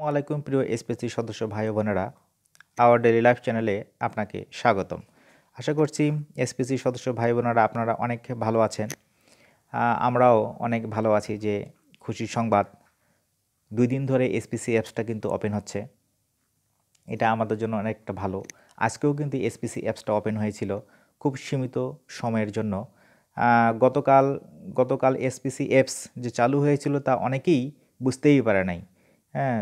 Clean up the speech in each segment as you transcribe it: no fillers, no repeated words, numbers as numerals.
আলাইকুম প্রিয় এসপিসি সদস্য ভাই ও বোনেরা, আওয়ার ডেইলি লাইফ চ্যানেলে আপনাকে স্বাগতম। আশা করছি এসপিসি সদস্য ভাই বোনেরা আপনারা অনেক ভালো আছেন। আমরাও অনেক ভালো আছি যে খুশির সংবাদ, 2 দিন ধরে এসপিসি অ্যাপসটা কিন্তু ওপেন হচ্ছে। এটা আমাদের জন্য অনেকটা ভালো। আজকেও কিন্তু এসপিসি অ্যাপসটা ওপেন হয়েছিল খুব সীমিত সময়ের জন্য। গতকাল এসপিসি অ্যাপস যে চালু হয়েছিল তা অনেকেই বুঝতেই পারে নাই। হ্যাঁ,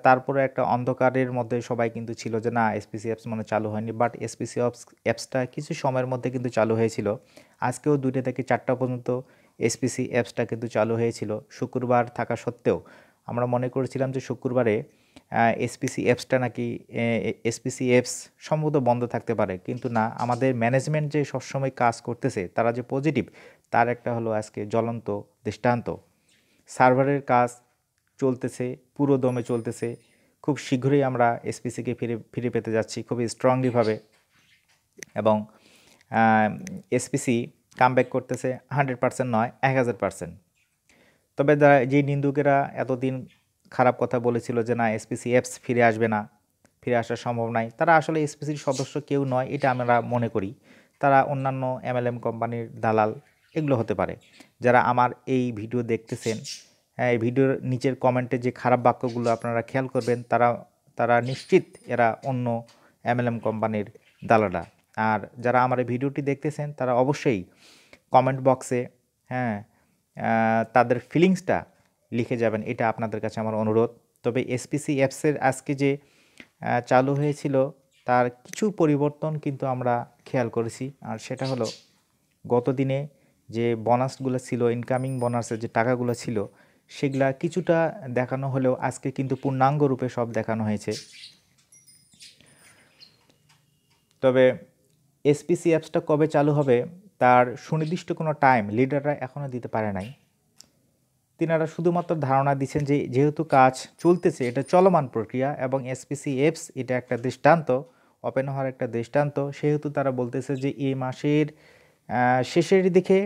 তারপরে একটা অন্ধকারের মধ্যে সবাই কিন্তু ছিল যে না এসপিসি অ্যাপস মনে হয় চালু হয়নি, বাট এসপিসি অ্যাপসটা কিছু সময়ের মধ্যে কিন্তু চালু হয়েছিল। আজকেও 2টা থেকে 4টা পর্যন্ত এসপিসি অ্যাপসটা কিন্তু চালু হয়েছিল। শুক্রবার থাকা সত্ত্বেও আমরা মনে করেছিলাম যে শুক্রবারে এসপিসি অ্যাপসটা নাকি এসপিসি অ্যাপস সম্ভবত বন্ধ থাকতে পারে, কিন্তু না, আমাদের ম্যানেজমেন্ট যে সবসময় কাজ করতেছে তারা যে পজিটিভ, তার একটা হলো আজকে জ্বলন্ত দৃষ্টান্ত। সার্ভারের কাজ চলতেছে, পুরো দমে চলতেছে। খুব শীঘ্রই আমরা এসপিসিকে ফিরে পেতে যাচ্ছি খুবই স্ট্রংলিভাবে, এবং এসপিসি কামব্যাক করতেছে 100% নয়, 1000%। তবে যে নিন্দুকেরা এতদিন খারাপ কথা বলেছিল যে না এসপিসি অ্যাপস ফিরে আসবে না, ফিরে আসার সম্ভব নাই, তারা আসলে এসপিসির সদস্য কেউ নয়, এটা আমরা মনে করি। তারা অন্যান্য এমএলএম কোম্পানির দালাল এগুলো হতে পারে। যারা আমার এই ভিডিও দেখতেছেন, এই ভিডিওর নিচের কমেন্টে যে খারাপ বাক্যগুলো আপনারা খেয়াল করবেন, তারা নিশ্চিত এরা অন্য এমএলএম কোম্পানির দালালরা। আর যারা আমার এই ভিডিওটি দেখতেছেন তারা অবশ্যই কমেন্ট বক্সে, হ্যাঁ, তাদের ফিলিংসটা লিখে যাবেন, এটা আপনাদের কাছে আমার অনুরোধ। তবে এসপিসি অ্যাপসের আজকে যে চালু হয়েছিল তার কিছু পরিবর্তন কিন্তু আমরা খেয়াল করেছি, আর সেটা হলো গত দিনে যে বোনাসগুলো ছিল, ইনকামিং বোনাসের যে টাকাগুলো ছিল, সেগুলা কিছুটা দেখানো হলেও আজকে কিন্তু পূর্ণাঙ্গ রূপে সব দেখানো হয়েছে। তবে এসপিসি অ্যাপসটা কবে চালু হবে তার সুনির্দিষ্ট কোনো টাইম লিডাররা এখনও দিতে পারে নাই। তিনারা শুধুমাত্র ধারণা দিচ্ছেন যে যেহেতু কাজ চলতেছে, এটা চলমান প্রক্রিয়া এবং এসপিসি অ্যাপস এটা একটা দৃষ্টান্ত, ওপেন হওয়ার একটা দৃষ্টান্ত, সেহেতু তারা বলতেছে যে এই মাসের শেষের দিকে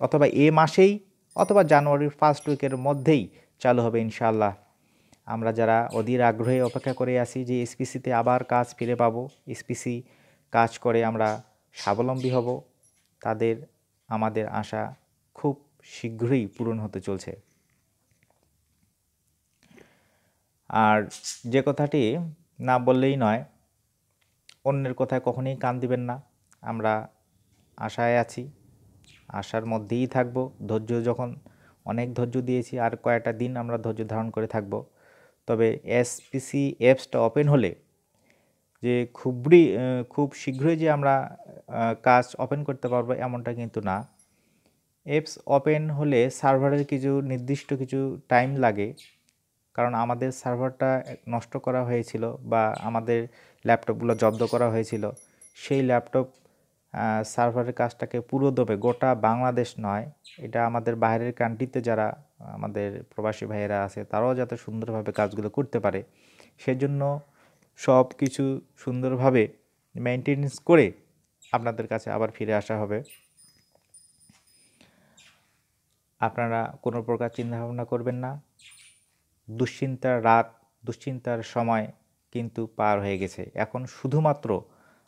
অথবা এ মাসেই অথবা জানুয়ারির ফার্স্ট উইকের মধ্যেই চালু হবে ইনশাআল্লাহ। আমরা যারা অধীর আগ্রহে অপেক্ষা করে আছি যে এসপিসিতে আবার কাজ ফিরে পাবো, এসপিসি কাজ করে আমরা স্বাবলম্বী হব, আমাদের আশা খুব শীঘ্রই পূরণ হতে চলছে। আর যে কথাটি না বললেই নয়, অন্যের কথায় কখনোই কান দিবেন না। আমরা আশায় আছি, আশার মধ্যেই থাকব। যখন অনেক ধৈর্য দিয়েছি, আর কয়েকটা দিন আমরা ধৈর্য ধারণ করে থাকব। তবে এসপিসি অ্যাপসটা ওপেন হলে যে খুব শীঘ্রই যে আমরা কাজ ওপেন করতে পারবো এমনটা কিন্তু না। অ্যাপস ওপেন হলে সার্ভারের নির্দিষ্ট কিছু টাইম লাগে, কারণ আমাদের সার্ভারটা নষ্ট করা হয়েছিল বা আমাদের ল্যাপটপগুলো জব্দ করা হয়েছিল। সেই ল্যাপটপ সার্ভারের কাজটাকে পুরো দমে, গোটা বাংলাদেশ নয়, এটা আমাদের বাইরের কান্ট্রিতে যারা আমাদের প্রবাসী ভাইয়েরা আছে তারাও যাতে সুন্দরভাবে কাজগুলো করতে পারে, সেজন্য সব কিছু সুন্দরভাবে মেনটেনেন্স করে আপনাদের কাছে আবার ফিরে আসা হবে। আপনারা কোনো প্রকার চিন্তাভাবনা করবেন না। দুশ্চিন্তার সময় কিন্তু পার হয়ে গেছে। এখন শুধুমাত্র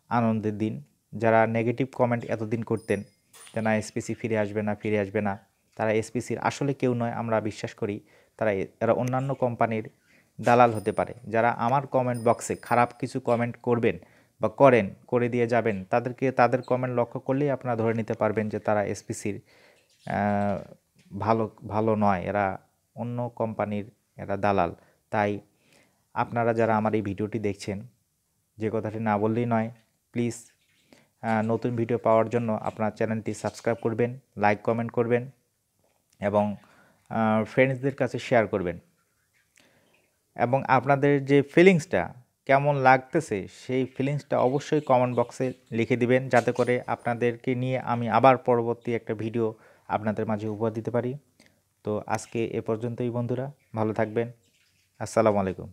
আনন্দের দিন। যারা নেগেটিভ কমেন্ট এতদিন করতেন যে না এসপিসি ফিরে আসবে না, তারা এসপিসির আসলে কেউ নয়, আমরা বিশ্বাস করি এরা অন্যান্য কোম্পানির দালাল হতে পারে। যারা আমার কমেন্ট বক্সে খারাপ কিছু কমেন্ট করবেন বা করে দিয়ে যাবেন, তাদের কমেন্ট লক্ষ্য করলেই আপনারা ধরে নিতে পারবেন যে তারা এসপিসির ভালো নয়, এরা অন্য কোম্পানির এরা দালাল। তাই আপনারা যারা আমার এই ভিডিওটি দেখছেন, যে কথাটি না বললেই নয়, প্লিজ নতুন ভিডিও পাওয়ার জন্য আপনার চ্যানেলটি সাবস্ক্রাইব করবেন, লাইক কমেন্ট করবেন এবং ফ্রেন্ডসদের কাছে শেয়ার করবেন। এবং আপনাদের যে ফিলিংসটা কেমন লাগতেছে সেই ফিলিংসটা অবশ্যই কমেন্ট বক্সে লিখে দিবেন, যাতে করে আপনাদেরকে নিয়ে আমি আবার পরবর্তী একটা ভিডিও আপনাদের মাঝে উপহার দিতে পারি। তো আজকে এ পর্যন্তই বন্ধুরা, ভালো থাকবেন। আসসালামু আলাইকুম।